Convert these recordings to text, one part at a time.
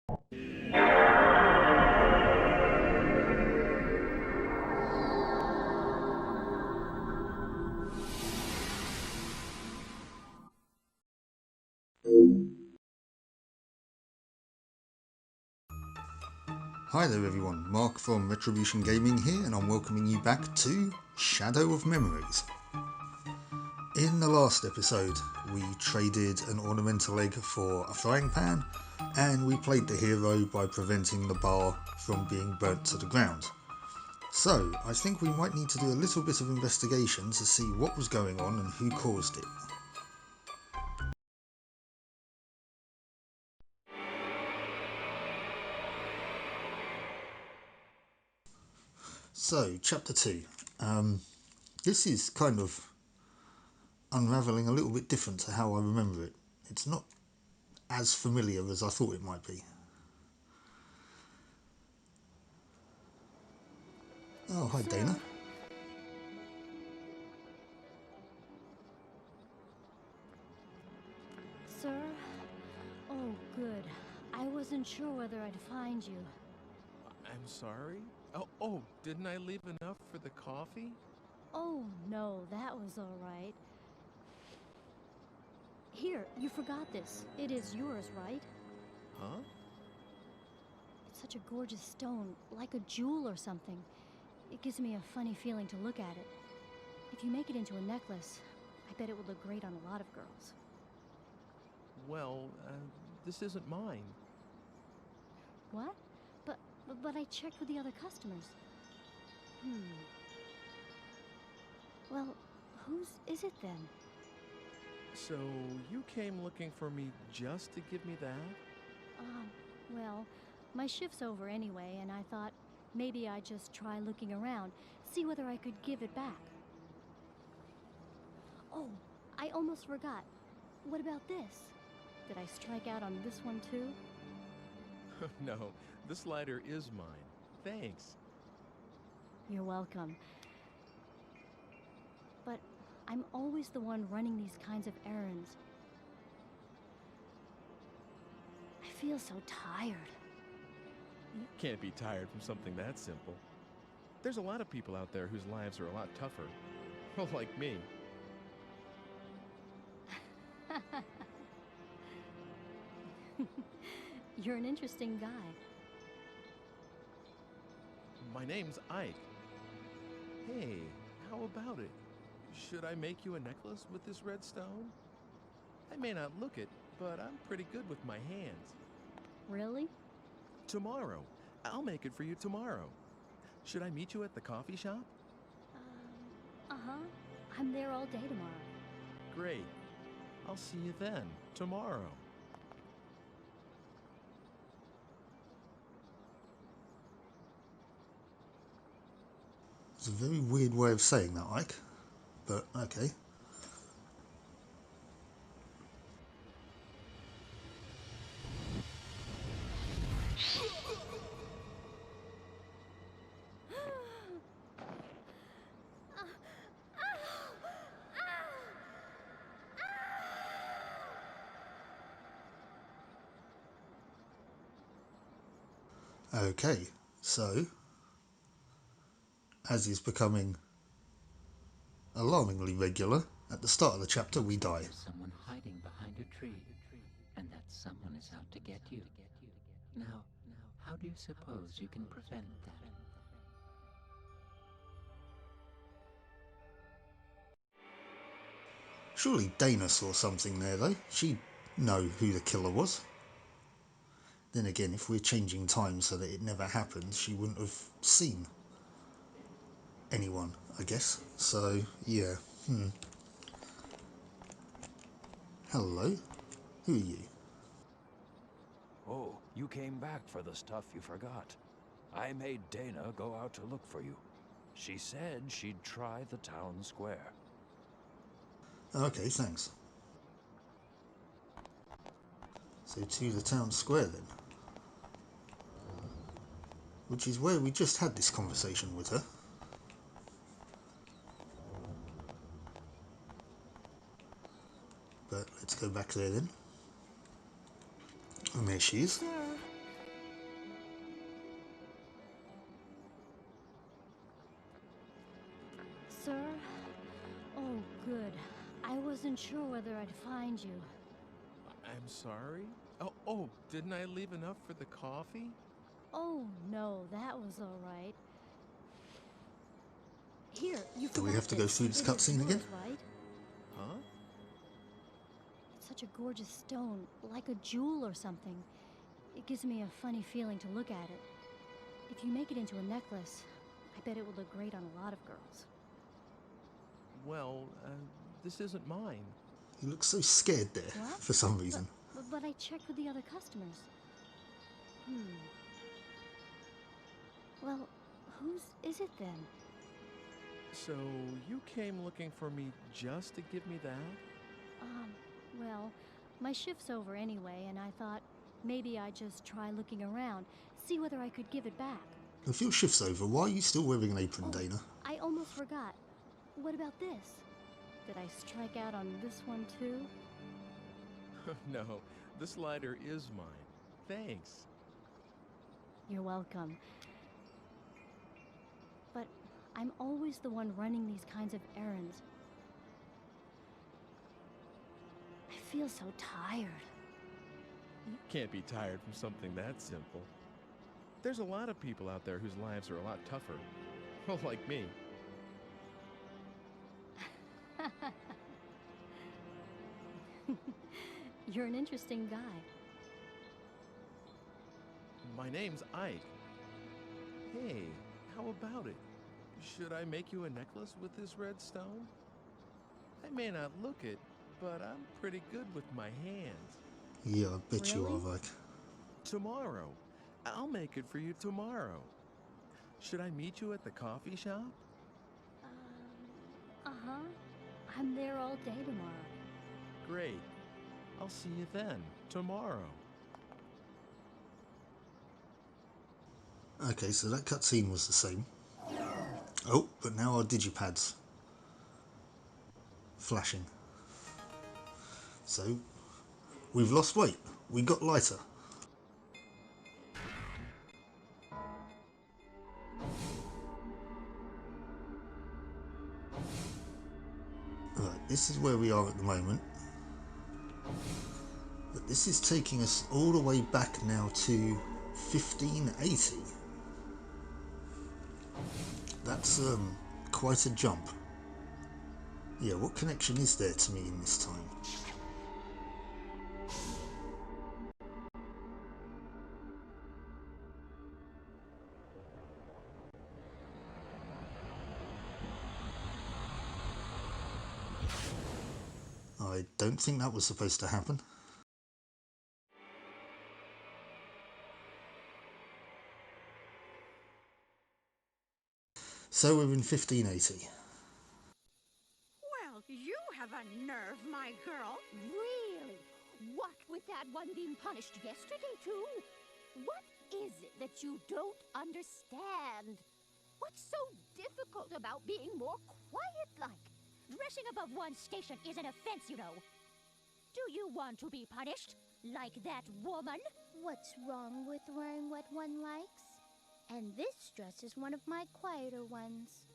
Hi there everyone, Mark from Retribution Gaming here, and I'm welcoming you back to Shadow of Memories. In the last episode, we traded an ornamental egg for a frying pan, and we played the hero by preventing the bar from being burnt to the ground. So, I think we might need to do a little bit of investigation to see what was going on and who caused it. So, Chapter 2. This is kind of unravelling a little bit different to how I remember it. It's not as familiar as I thought it might be. Oh, hi Dana. Sir? Oh, good. I wasn't sure whether I'd find you. I'm sorry? Oh, didn't I leave enough for the coffee? Oh, no, that was all right. Here, you forgot this. It is yours, right? Huh? It's such a gorgeous stone, like a jewel or something. It gives me a funny feeling to look at it. If you make it into a necklace, I bet it would look great on a lot of girls. Well, this isn't mine. What? But I checked with the other customers. Well, whose is it then? So, you came looking for me just to give me that? Well, my shift's over anyway, and I thought maybe I'd just try looking around, see whether I could give it back. Oh, I almost forgot. What about this? Did I strike out on this one too? No, this lighter is mine. Thanks. You're welcome. But I'm always the one running these kinds of errands. I feel so tired. You can't be tired from something that simple. There's a lot of people out there whose lives are a lot tougher. Well, like me. You're an interesting guy. My name's Ike. Hey, how about it? Should I make you a necklace with this red stone? I may not look it, but I'm pretty good with my hands. Really? Tomorrow. I'll make it for you tomorrow. Should I meet you at the coffee shop? Uh-huh. I'm there all day tomorrow. Great. I'll see you then, tomorrow. It's a very weird way of saying that, Ike, but okay. Okay, so, as is becoming alarmingly regular, at the start of the chapter we die. There's someone hiding behind a tree, and that someone is out to get you. Now, how do you suppose you can prevent that? Surely Dana saw something there though, she'd know who the killer was. Then again, if we're changing time so that it never happened, she wouldn't have seen anyone, I guess. So, yeah. Hello? Who are you? Oh, you came back for the stuff you forgot. I made Dana go out to look for you. She said she'd try the town square. Okay, thanks. So to the town square then. Which is where we just had this conversation with her. But let's go back there then. And there she is. Sir, sir? Oh, good. I wasn't sure whether I'd find you. I'm sorry? Oh, didn't I leave enough for the coffee? Oh, no, that was all right. Here, you Do we forgot have to go through this It is cutscene yours, again? right? Huh? It's such a gorgeous stone, like a jewel or something. It gives me a funny feeling to look at it. If you make it into a necklace, I bet it would look great on a lot of girls. Well, this isn't mine. You look so scared there, What? for some reason. But I checked with the other customers. Well, whose is it then? So, you came looking for me just to give me that? Well, my shift's over anyway, and I thought maybe I'd just try looking around, see whether I could give it back. If your shift's over, why are you still wearing an apron, Dana? I almost forgot. What about this? Did I strike out on this one too? No, this lighter is mine. Thanks. You're welcome. But I'm always the one running these kinds of errands. I feel so tired. You can't be tired from something that simple. There's a lot of people out there whose lives are a lot tougher. Well, like me. You're an interesting guy. My name's Ike. Hey, how about it? Should I make you a necklace with this red stone? I may not look it, but I'm pretty good with my hands. Yeah, I bet you Really? are, Ike. Tomorrow. I'll make it for you tomorrow. Should I meet you at the coffee shop? Uh-huh. I'm there all day tomorrow. Great. I'll see you then, tomorrow. Okay, so that cutscene was the same. Oh, but now our digipad's flashing. So, we've lost weight. We got lighter. Right, this is where we are at the moment. But this is taking us all the way back now to 1580. That's quite a jump. Yeah, what connection is there to me in this time? I don't think that was supposed to happen. So we're in 1580. Well, you have a nerve, my girl. Really? What with that one being punished yesterday, too? What is it that you don't understand? What's so difficult about being more quiet-like? Dressing above one's station is an offense, you know. Do you want to be punished? Like that woman? What's wrong with wearing what one likes? And this dress is one of my quieter ones.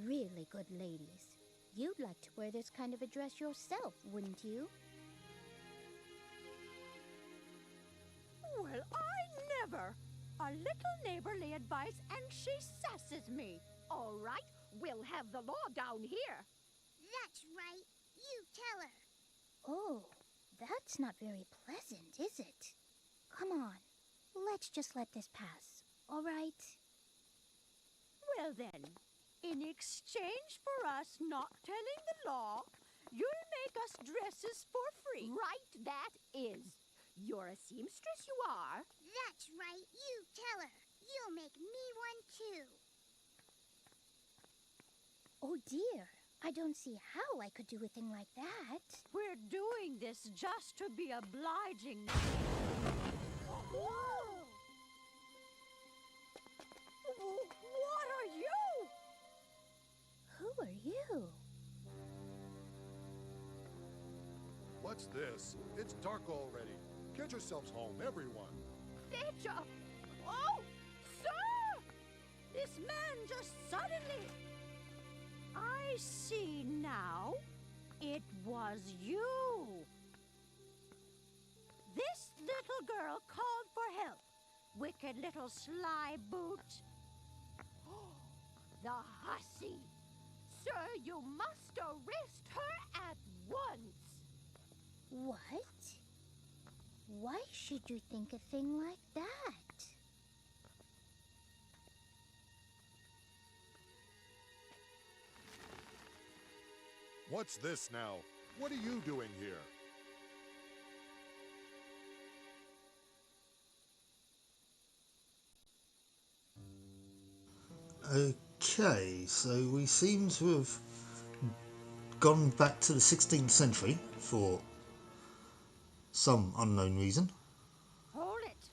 Really good ladies. You'd like to wear this kind of a dress yourself, wouldn't you? Well, I never. A little neighborly advice and she sasses me. All right, we'll have the law down here. That's right. You tell her. Oh, that's not very pleasant, is it? Come on. Let's just let this pass, all right? Well then, in exchange for us not telling the law, you'll make us dresses for free. Right, that is. You're a seamstress, you are. That's right. You tell her. You'll make me one, too. Oh, dear. I don't see how I could do a thing like that. We're doing this just to be obliging. Whoa! What are you? Who are you? What's this? It's dark already. Get yourselves home, everyone. Fetcher! Oh, sir! This man just suddenly... I I see now. It was you. This little girl called for help. Wicked little sly boot. The hussy! Sir, you must arrest her at once! What? Why should you think a thing like that? What's this now? What are you doing here? Okay, so we seem to have gone back to the 16th century for some unknown reason. Hold it.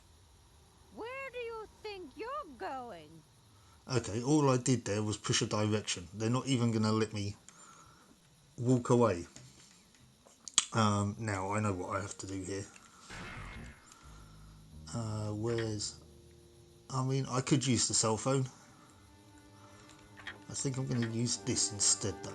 Where do you think you're going? Okay, all I did there was push a direction. They're not even going to let me walk away. Now I know what I have to do here. I mean, I could use the cell phone. I think I'm going to use this instead though.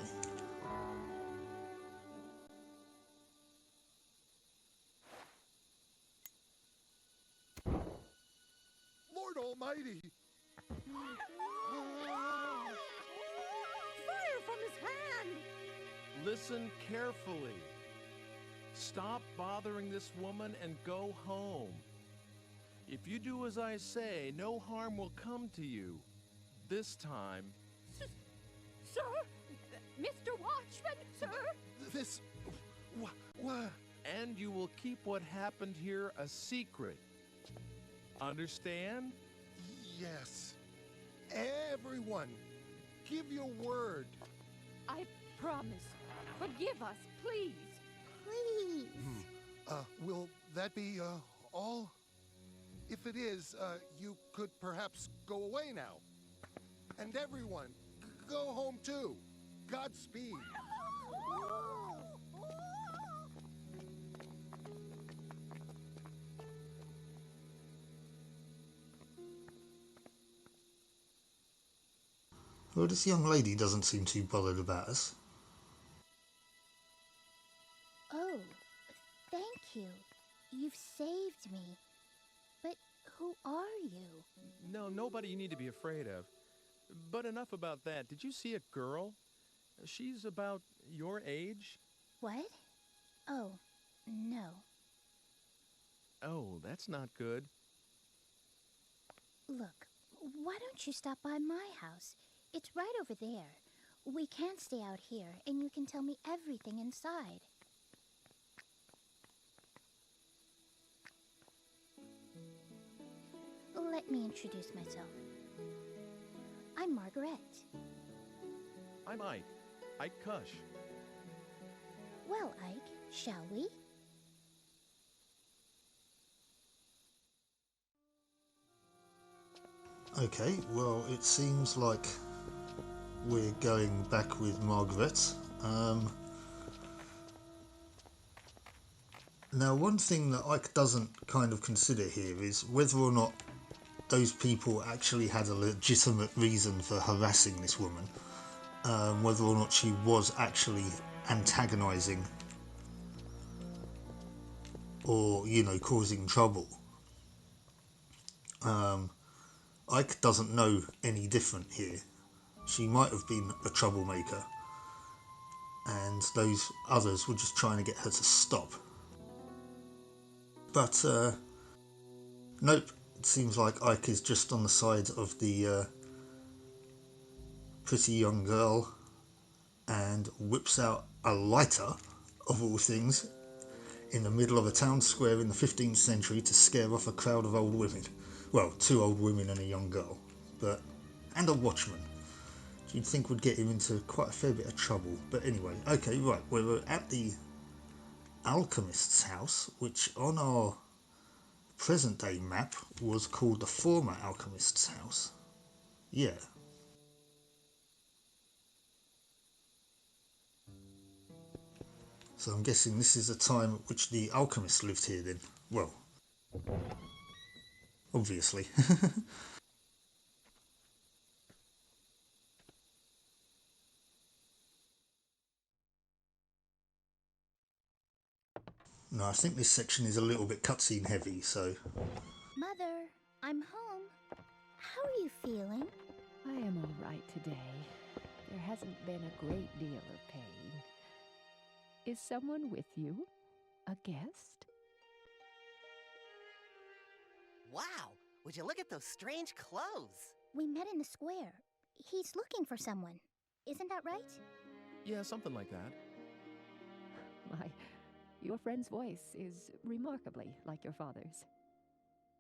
Lord Almighty! Fire from his hand! Listen carefully. Stop bothering this woman and go home. If you do as I say, no harm will come to you. This time. Sir? Mr. Watchman, sir? This... What? And you will keep what happened here a secret. Understand? Yes. Everyone, give your word. I promise. Forgive us, please. Please. Will that be, all? If it is, you could perhaps go away now. And everyone, go home too. Godspeed. Well, this young lady doesn't seem too bothered about us. Oh, thank you. You've saved me. But who are you? No, nobody you need to be afraid of. But enough about that. Did you see a girl? She's about your age. What? Oh, no. Oh, that's not good. Look, why don't you stop by my house? It's right over there. We can't stay out here, and you can tell me everything inside. Let me introduce myself. I'm Margaret. I'm Ike. Ike Kush. Well, Ike, shall we? Okay, well, it seems like we're going back with Margaret. Now, one thing that Ike doesn't kind of consider here is whether or not those people actually had a legitimate reason for harassing this woman, whether or not she was actually antagonizing or, you know, causing trouble. Ike doesn't know any different here. She might have been a troublemaker, and those others were just trying to get her to stop. But, nope, it seems like Ike is just on the side of the pretty young girl and whips out a lighter, of all things, in the middle of a town square in the 15th century to scare off a crowd of old women. Well, 2 old women and a young girl, and a watchman. You'd think would get him into quite a fair bit of trouble. But anyway, okay, right, we're at the alchemist's house, which on our present day map was called the former alchemist's house. Yeah. So I'm guessing this is the time at which the alchemist lived here then. Well, obviously. No, I think this section is a little bit cutscene heavy, so... Mother, I'm home. How are you feeling? I am all right today. There hasn't been a great deal of pain. Is someone with you? A guest? Wow! Would you look at those strange clothes? We met in the square. He's looking for someone. Isn't that right? Yeah, something like that. Your friend's voice is remarkably like your father's.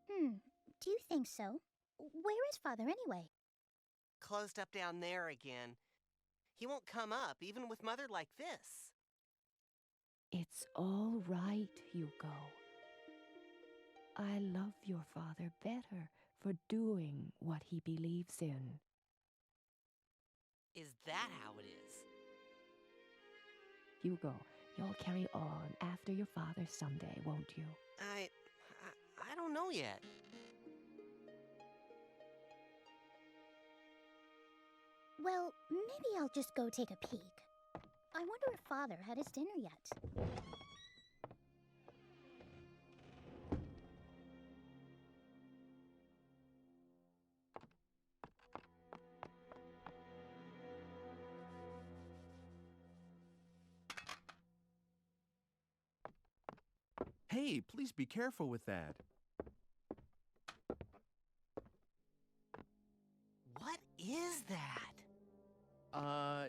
Do you think so? Where is Father anyway? Closed up down there again. He won't come up, even with Mother like this. It's all right, Hugo. I love your father better for doing what he believes in. Is that how it is? Hugo, you'll carry on after your father someday, won't you? I don't know yet. Well, maybe I'll just go take a peek. I wonder if Father had his dinner yet. Hey, please be careful with that. What is that?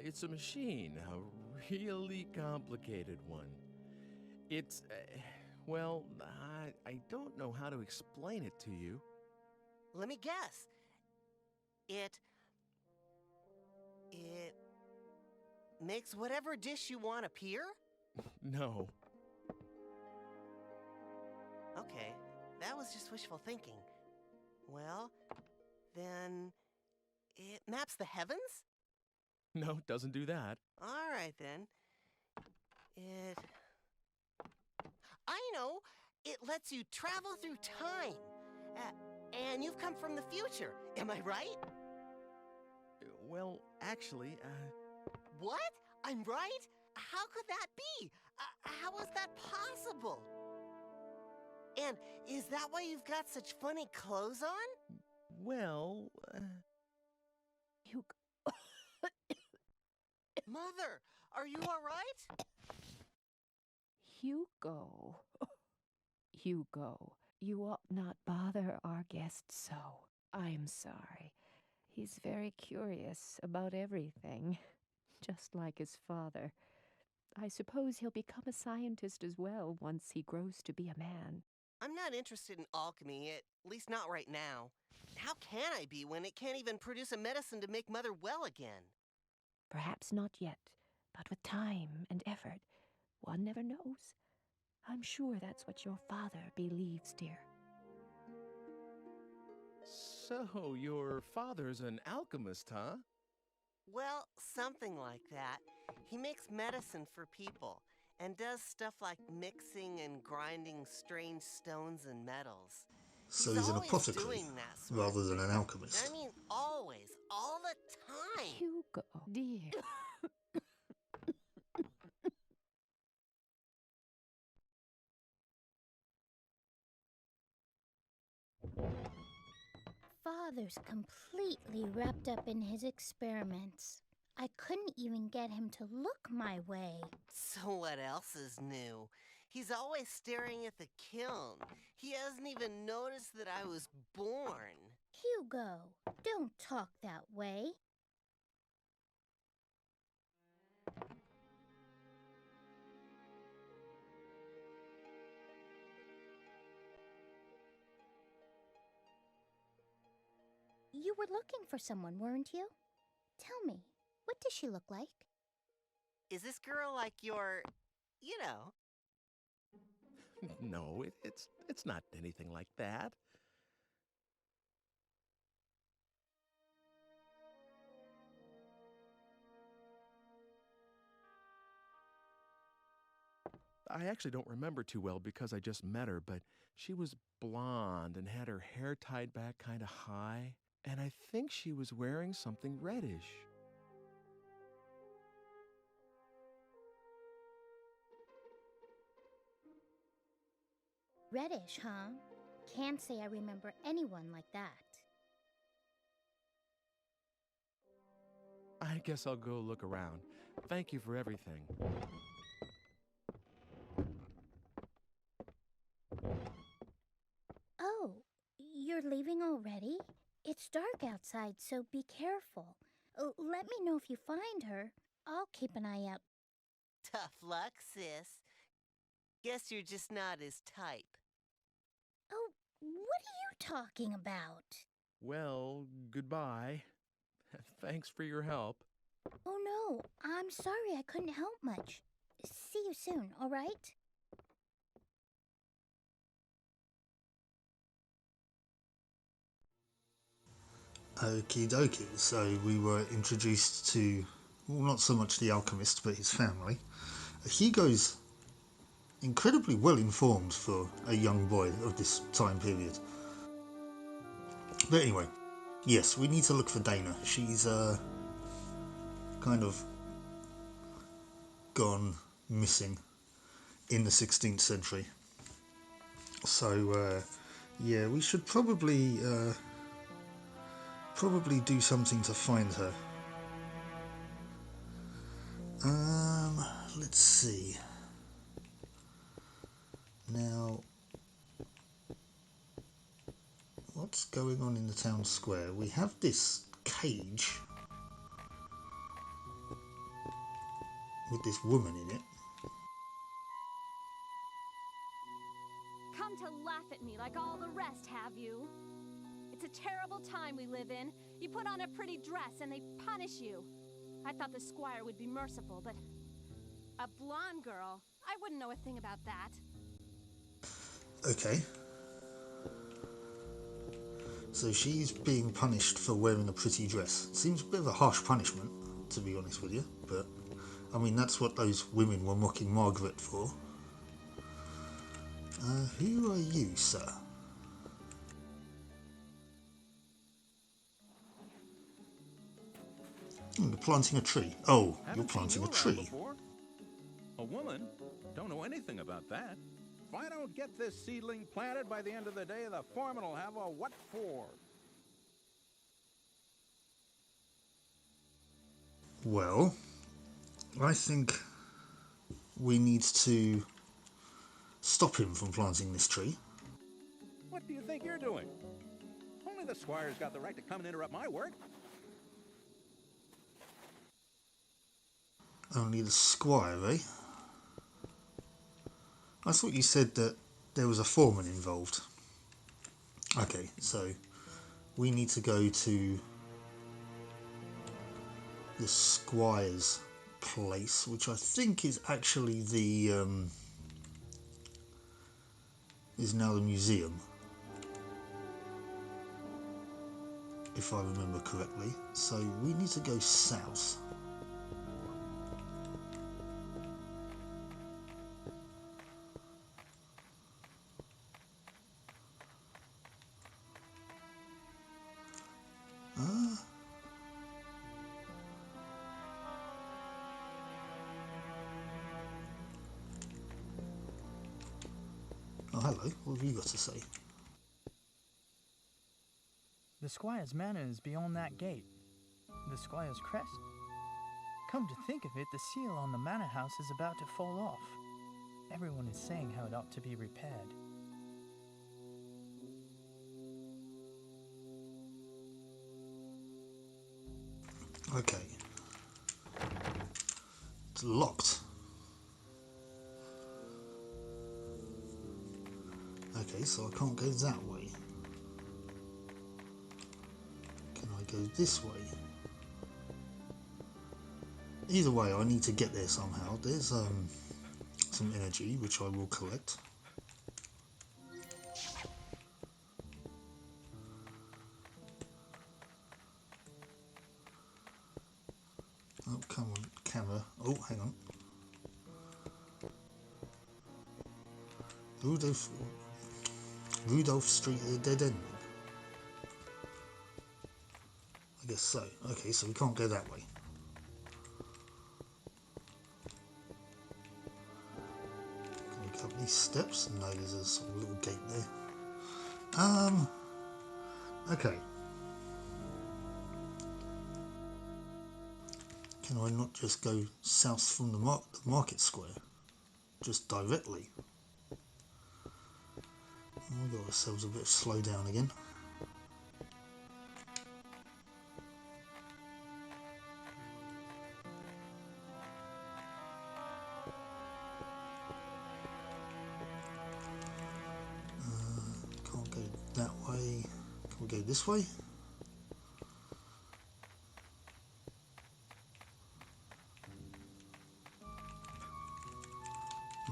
It's a machine, a really complicated one. It's, well, I don't know how to explain it to you. Let me guess. It makes whatever dish you want appear? No. Okay, that was just wishful thinking. Well, then it maps the heavens? No, it doesn't do that. All right, then. I know! It lets you travel through time. And you've come from the future, am I right? Well, actually, What? I'm right? How could that be? How is that possible? And is that why you've got such funny clothes on? well, Hugo. Mother, are you all right? Hugo. Hugo, you ought not bother our guest so. I'm sorry. He's very curious about everything, just like his father. I suppose he'll become a scientist as well once he grows to be a man. I'm not interested in alchemy, at least not right now. How can I be when it can't even produce a medicine to make Mother well again? Perhaps not yet, but with time and effort, one never knows. I'm sure that's what your father believes, dear. so your father's an alchemist, huh? Well, something like that. He makes medicine for people and does stuff like mixing and grinding strange stones and metals. So he's an always apothecary doing that sort rather of than an thing. alchemist. I mean, always, all the time. Hugo, dear. Father's completely wrapped up in his experiments. I couldn't even get him to look my way. So what else is new? He's always staring at the kiln. He hasn't even noticed that I was born. Hugo, don't talk that way. You were looking for someone, weren't you? Tell me, what does she look like? Is this girl like your, you know? No, it's not anything like that. I actually don't remember too well because I just met her, but she was blonde and had her hair tied back kind of high, and I think she was wearing something reddish. Reddish, huh? Can't say I remember anyone like that. I guess I'll go look around. Thank you for everything. Oh, you're leaving already? It's dark outside, so be careful. Let me know if you find her. I'll keep an eye out. Tough luck, sis. Guess you're just not his type. Oh, what are you talking about? Well, goodbye. Thanks for your help. Oh no, I'm sorry I couldn't help much. See you soon, alright? Okie dokie, so we were introduced to, well, not so much the alchemist, but his family. Hugo's incredibly well informed for a young boy of this time period. But anyway, yes, we need to look for Dana. She's kind of gone missing in the 16th century. So yeah, we should probably do something to find her. Let's see. Now, what's going on in the town square? We have this cage with this woman in it. Come to laugh at me like all the rest, have you? It's a terrible time we live in. You put on a pretty dress and they punish you. I thought the squire would be merciful, but a blonde girl, I wouldn't know a thing about that. Okay. So she's being punished for wearing a pretty dress. Seems a bit of a harsh punishment, to be honest with you, but I mean, that's what those women were mocking Margaret for. Who are you, sir? You're planting a tree. Oh, you're planting a tree. Before. A woman? Don't know anything about that. If I don't get this seedling planted by the end of the day, the foreman will have a what for? Well, I think we need to stop him from planting this tree. What do you think you're doing? Only the squire's got the right to come and interrupt my work. Only the squire, eh? I thought you said that there was a foreman involved. Okay, so we need to go to the squire's place, which I think is actually the is now the museum, if I remember correctly. So we need to go south. Oh, hello. What have you got to say? The squire's manor is beyond that gate. The squire's crest. Come to think of it, the seal on the manor house is about to fall off. Everyone is saying how it ought to be repaired. Okay. It's locked. Okay, so I can't go that way. Can I go this way? Either way, I need to get there somehow. There's some energy, which I will collect. Oh, come on, camera. Oh, hang on. Rudolph Street at the dead end. I guess so. Okay, so we can't go that way. Can we go up These steps? No, there's a sort of little gate there. Okay. Can I not just go south from the market square? Just directly? We've got ourselves a bit of slow down again. Can't go that way. Can we go this way?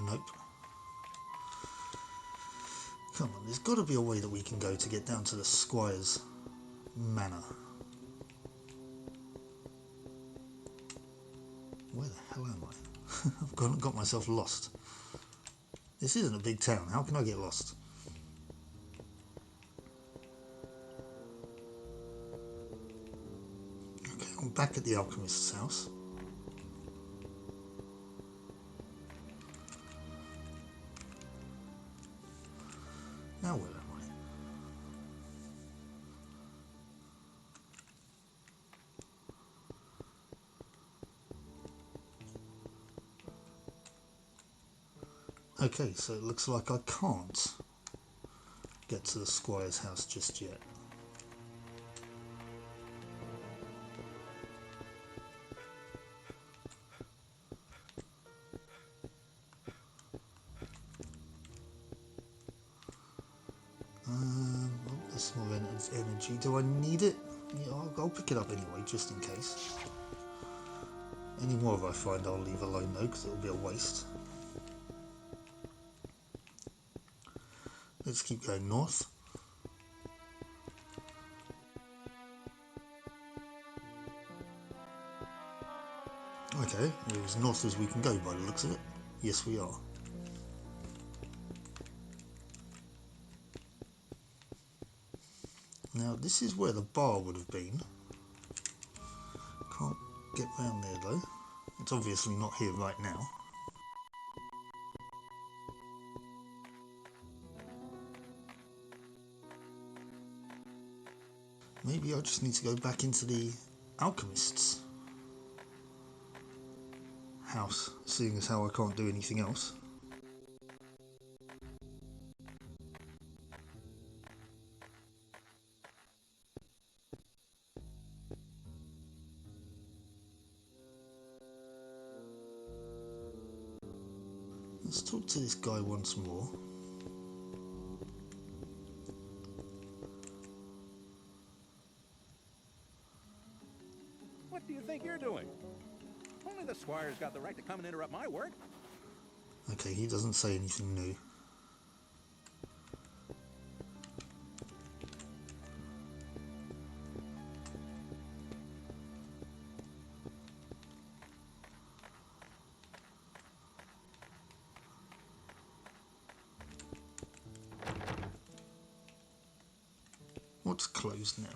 Nope. Come on, there's got to be a way that we can go to get down to the Squire's manor. Where the hell am I? I've got myself lost. This isn't a big town. How can I get lost? Okay, I'm back at the alchemist's house. Now where am I? Okay, so it looks like I can't get to the Squire's house just yet. Well, there's more energy. Do I need it? Yeah, I'll pick it up anyway, just in case. Any more of I find I'll leave alone though, because it'll be a waste. Let's keep going north. Okay, we're as north as we can go by the looks of it. Yes, we are. Now, this is where the bar would have been. Can't get round there though. It's obviously not here right now. Maybe I just need to go back into the alchemist's house, seeing as how I can't do anything else. Let's talk to this guy once more. What do you think you're doing? Only the squire's got the right to come and interrupt my work. Okay, he doesn't say anything new. What's closed now?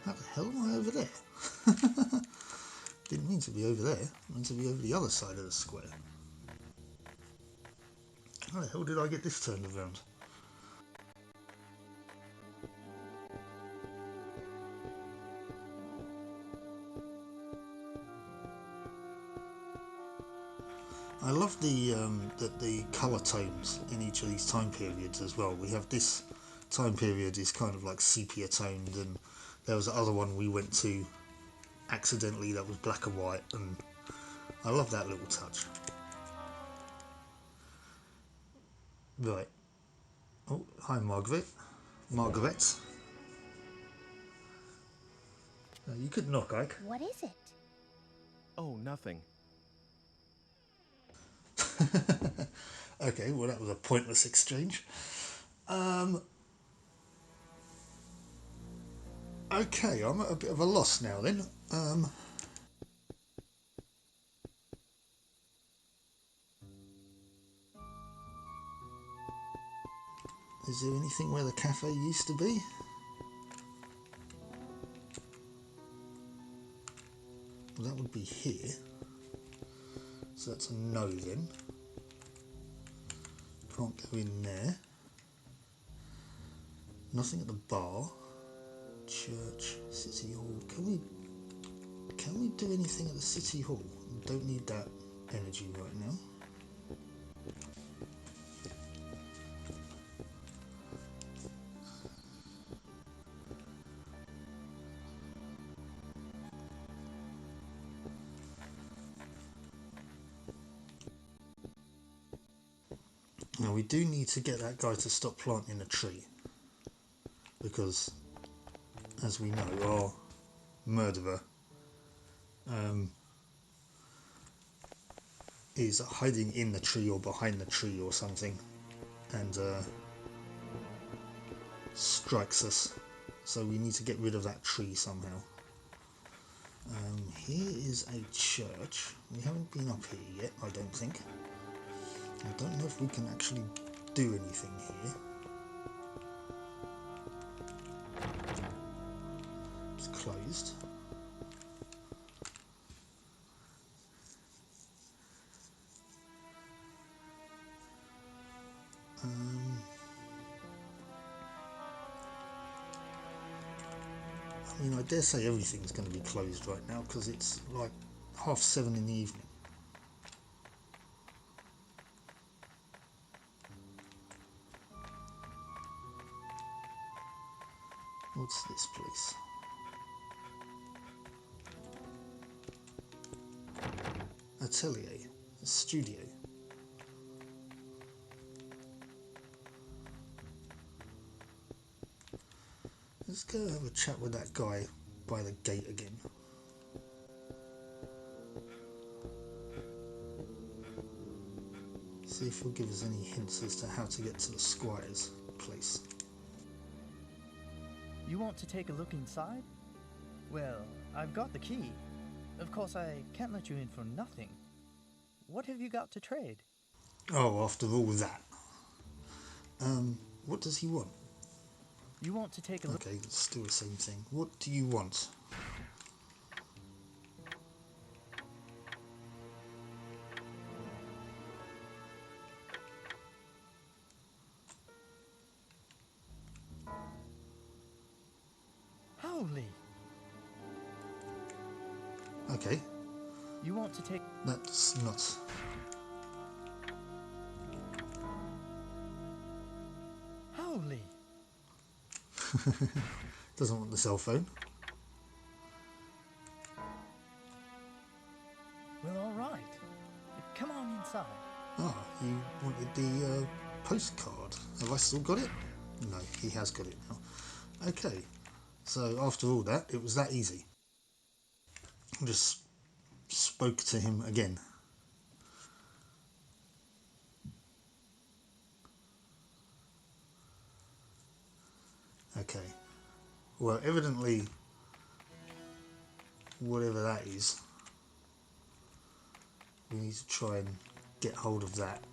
How the hell am I over there? Didn't mean to be over there. I meant to be over the other side of the square. How the hell did I get this turned around? I love the colour tones in each of these time periods as well. We have this time period is kind of like sepia toned, and there was the other one we went to accidentally that was black and white, and I love that little touch. Right. Oh, hi Margaret. Margaret. You could knock, Ike. What is it? Oh, nothing. Okay, well that was a pointless exchange. Okay, I'm at a bit of a loss now then. Is there anything where the cafe used to be? be here. So that's a no then. Can't go in there. Nothing at the bar. Church, City Hall. Can we do anything at the City Hall? Don't need that energy right now. Now we do need to get that guy to stop planting a tree, because as we know, our murderer is hiding in the tree or behind the tree or something, and strikes us. So we need to get rid of that tree somehow. Here is a church. We haven't been up here yet, I don't think. I don't know if we can actually do anything here. It's closed. I mean, I dare say everything's going to be closed right now because it's like 7:30 in the evening. What's this place? Atelier, a studio. Let's go have a chat with that guy by the gate again. See if he'll give us any hints as to how to get to the squire's place. You want to take a look inside? Well, I've got the key. Of course, I can't let you in for nothing. What have you got to trade? Oh, after all that. What does he want? You want to take a look? Okay, let's do the same thing. What do you want? Holy! Okay. You want to take... That's not... Holy! Doesn't want the cell phone. Well, all right. Come on inside. Ah, you wanted the postcard. Have I still got it? No, he has got it now. Okay, so after all that, it was that easy. I just spoke to him again. Okay. Well, evidently, whatever that is, we need to try and get hold of that.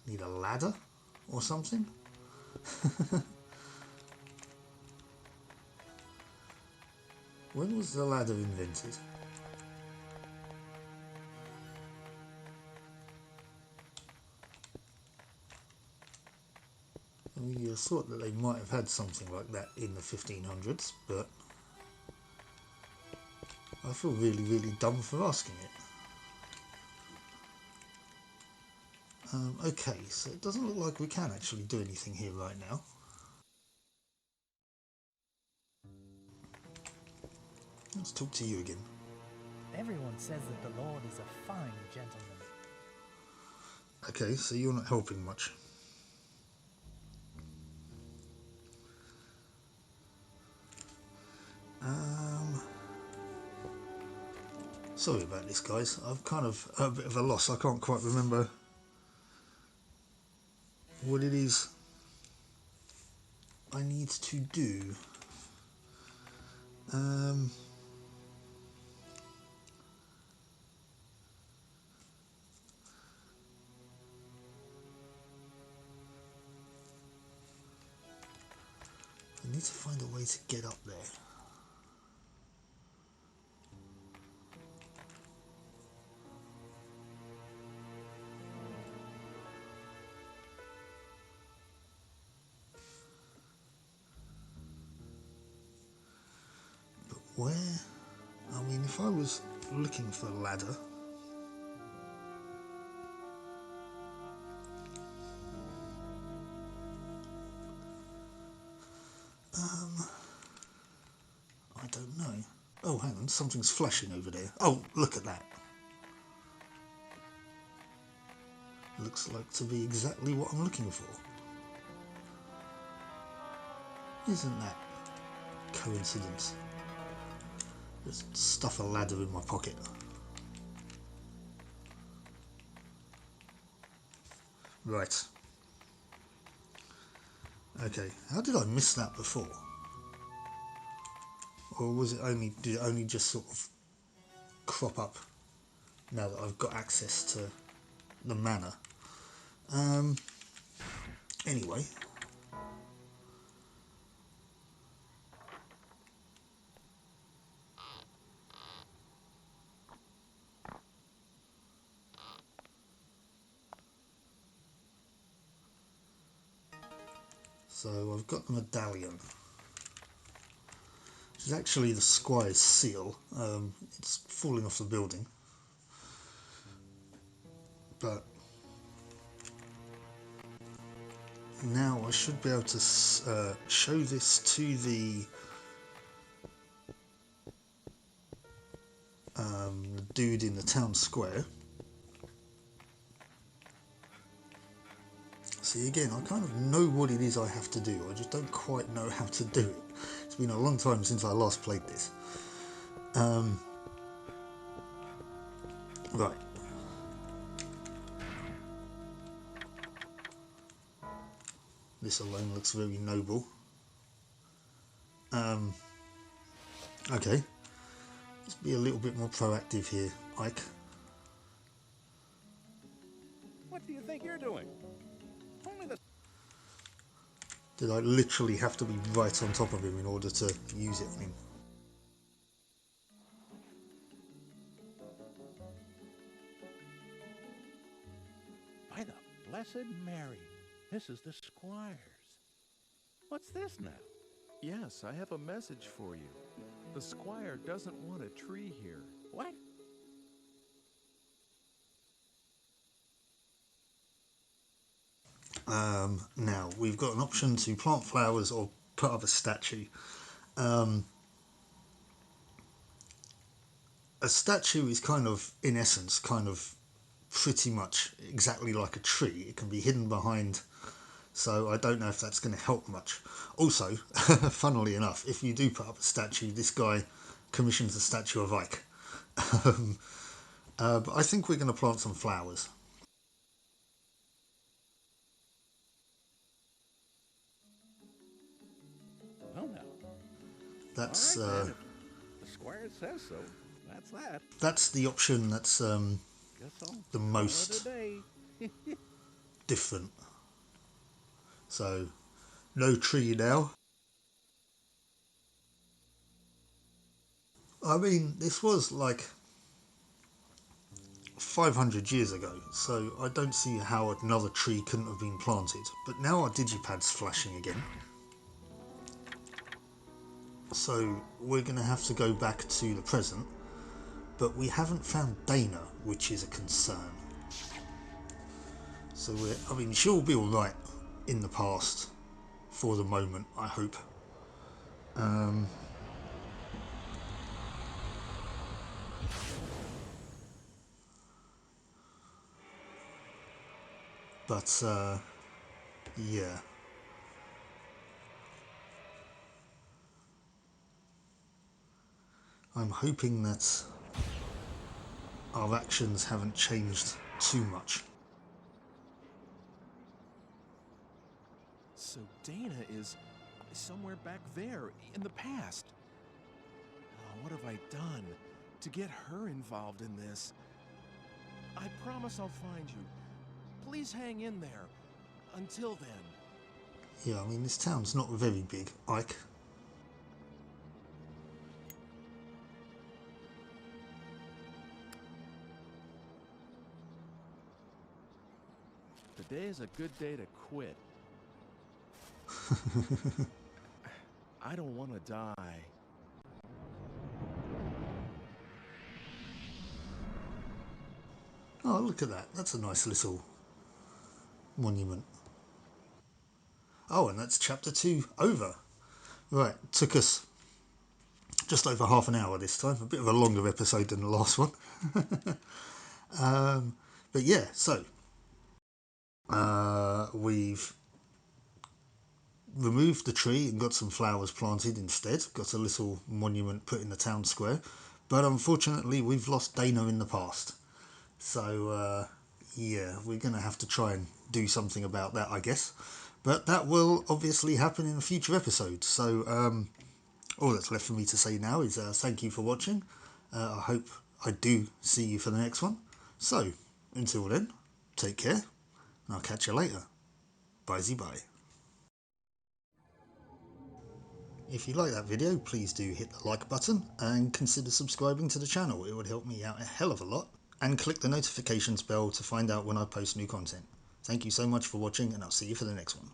Need a ladder or something? When was the ladder invented? I mean, you thought that they might have had something like that in the 1500s, but I feel really, really dumb for asking it. Okay, so it doesn't look like we can actually do anything here right now. Let's talk to you again. Everyone says that the Lord is a fine gentleman. Okay, so you're not helping much. Sorry about this, guys. I'm kind of a bit of a loss. I can't quite remember what it is I need to do. I need to find a way to get up there. But where? I mean, if I was looking for a ladder, I don't know. Oh, hang on, something's flashing over there. Oh, look at that. Looks like to be exactly what I'm looking for. Isn't that coincidence? Just stuff a ladder in my pocket. Right. Okay, how did I miss that before? Or was it only, did it only just sort of crop up now that I've got access to the manor? Anyway. So I've got the medallion, which is actually the squire's seal. It's falling off the building, but now I should be able to show this to the dude in the town square. See, again, I kind of know what it is I have to do, I just don't quite know how to do it. It's been a long time since I last played this. Right. This alone looks very noble. Okay. Let's be a little bit more proactive here, Ike. What do you think you're doing? Only the... Did I literally have to be right on top of him in order to use it on him? By the Blessed Mary, this is the squire's. What's this now? Yes, I have a message for you. The squire doesn't want a tree here. What? Now, we've got an option to plant flowers or put up a statue. A statue is kind of, in essence, kind of pretty much exactly like a tree. It can be hidden behind, so I don't know if that's going to help much. Also, funnily enough, if you do put up a statue, this guy commissions a statue of Ike. But I think we're going to plant some flowers. Well, now. That's All right, then. If the squire says so. That's that. That's the option that's the most different. So, no tree now. I mean, this was like 500 years ago, so I don't see how another tree couldn't have been planted. But now our digipad's flashing again. So we're going to have to go back to the present, but we haven't found Dana, which is a concern. So I mean, she'll be alright in the past, for the moment, I hope. But, yeah. I'm hoping that our actions haven't changed too much. So Dana is somewhere back there in the past. Oh, what have I done to get her involved in this? I promise I'll find you. Please hang in there. Until then. Yeah, I mean, this town's not very big, Ike. Today is a good day to quit. I don't want to die. Oh, look at that. That's a nice little monument. Oh, and that's chapter 2 over. Right, took us just over half an hour this time. A bit of a longer episode than the last one. But yeah, so we've removed the tree and got some flowers planted instead. Got a little monument put in the town square. But unfortunately, we've lost Dana in the past. So, yeah, we're going to have to try and do something about that, I guess. But that will obviously happen in a future episode. So, all that's left for me to say now is thank you for watching. I hope I do see you for the next one. So, until then, take care, and I'll catch you later. Bye-bye. If you like that video, please do hit the like button and consider subscribing to the channel. It would help me out a hell of a lot. And click the notifications bell to find out when I post new content. Thank you so much for watching, and I'll see you for the next one.